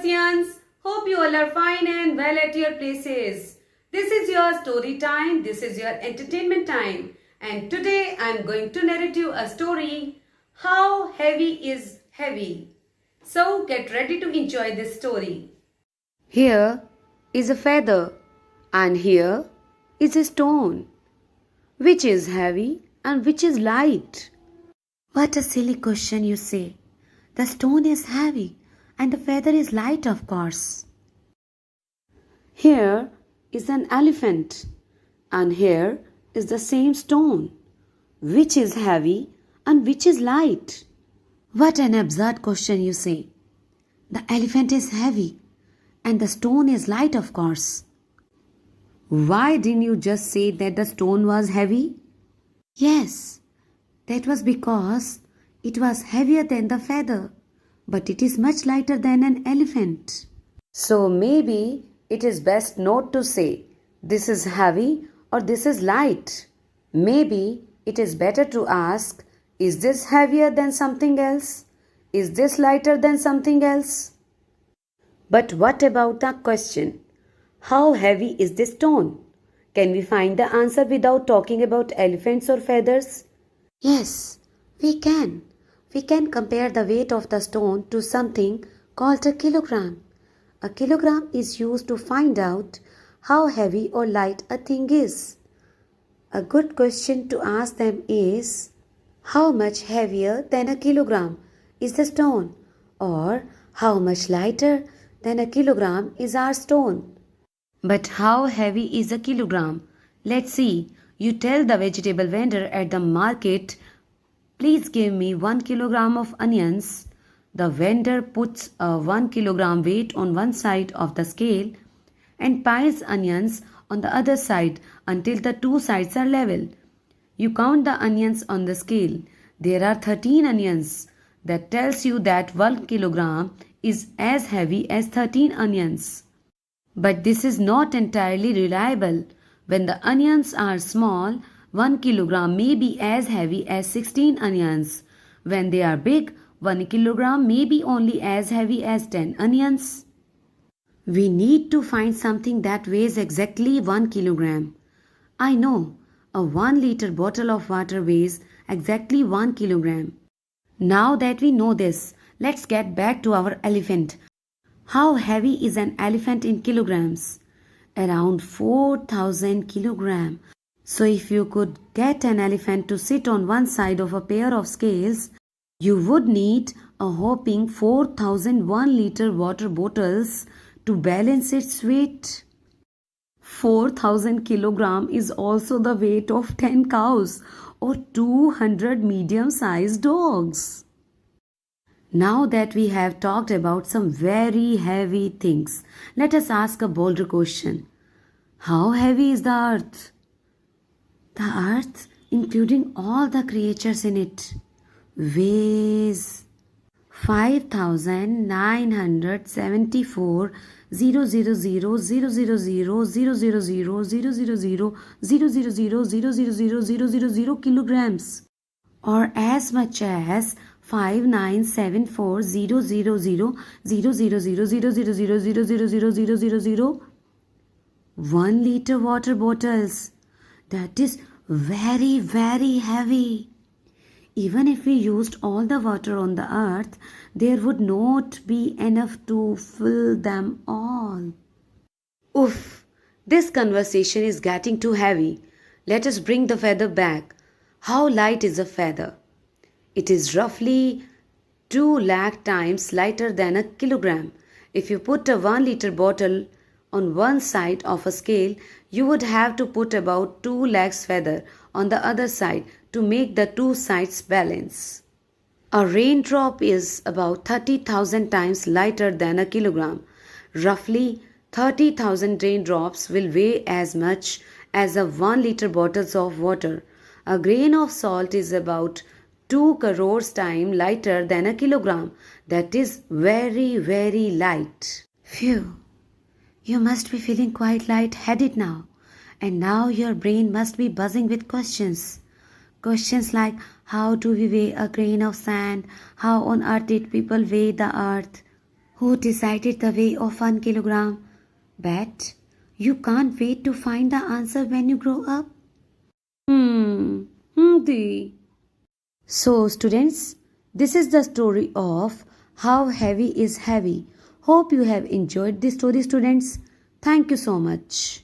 Sebastians. Hope you all are fine and well at your places. This is your story time. This is your entertainment time. And today I am going to narrate you a story. How heavy is heavy? So get ready to enjoy this story. Here is a feather and here is a stone. Which is heavy and which is light? What a silly question, you say. The stone is heavy and the feather is light, of course. Here is an elephant and here is the same stone. Which is heavy and which is light? What an absurd question, you say. The elephant is heavy and the stone is light, of course. Why didn't you just say that the stone was heavy? Yes, that was because it was heavier than the feather, but it is much lighter than an elephant. So maybe it is best not to say this is heavy or this is light. Maybe it is better to ask, is this heavier than something else? Is this lighter than something else? But what about the question? How heavy is this stone? Can we find the answer without talking about elephants or feathers? Yes, we can. We can compare the weight of the stone to something called a kilogram. A kilogram is used to find out how heavy or light a thing is. A good question to ask them is, how much heavier than a kilogram is the stone? Or how much lighter than a kilogram is our stone? But how heavy is a kilogram? Let's see. You tell the vegetable vendor at the market, please give me 1 kilogram of onions. The vendor puts a 1 kilogram weight on one side of the scale and piles onions on the other side until the two sides are level. You count the onions on the scale. There are 13 onions. That tells you that 1 kilogram is as heavy as 13 onions. But this is not entirely reliable. When the onions are small, 1 kilogram may be as heavy as 16 onions. When they are big, 1 kilogram may be only as heavy as 10 onions. We need to find something that weighs exactly 1 kilogram. I know, a 1 liter bottle of water weighs exactly 1 kilogram. Now that we know this, let's get back to our elephant. How heavy is an elephant in kilograms? Around 4,000 kilograms. So if you could get an elephant to sit on one side of a pair of scales, you would need a whopping 4,000 1-liter water bottles to balance its weight. 4,000 kilograms is also the weight of 10 cows or 200 medium-sized dogs. Now that we have talked about some very heavy things, let us ask a bolder question. How heavy is the earth? The earth, including all the creatures in it, weighs 5,974 kilograms, or as much as 1 liter water bottles. That is very, very heavy. Even if we used all the water on the earth, there would not be enough to fill them all. Oof, this conversation is getting too heavy. Let us bring the feather back. How light is a feather? It is roughly 2 lakh times lighter than a kilogram. If you put a 1 liter bottle on one side of a scale, you would have to put about 2 lakhs feather on the other side to make the two sides balance. A raindrop is about 30,000 times lighter than a kilogram. Roughly 30,000 raindrops will weigh as much as a 1 liter bottles of water. A grain of salt is about 2 crores times lighter than a kilogram. That is very, very light. Phew. You must be feeling quite light-headed now. And now your brain must be buzzing with questions. Questions like, how do we weigh a grain of sand? How on earth did people weigh the earth? Who decided the weight of 1 kilogram? Bet you can't wait to find the answer when you grow up. The. So, students, this is the story of How Heavy is Heavy. Hope you have enjoyed this story, students. Thank you so much.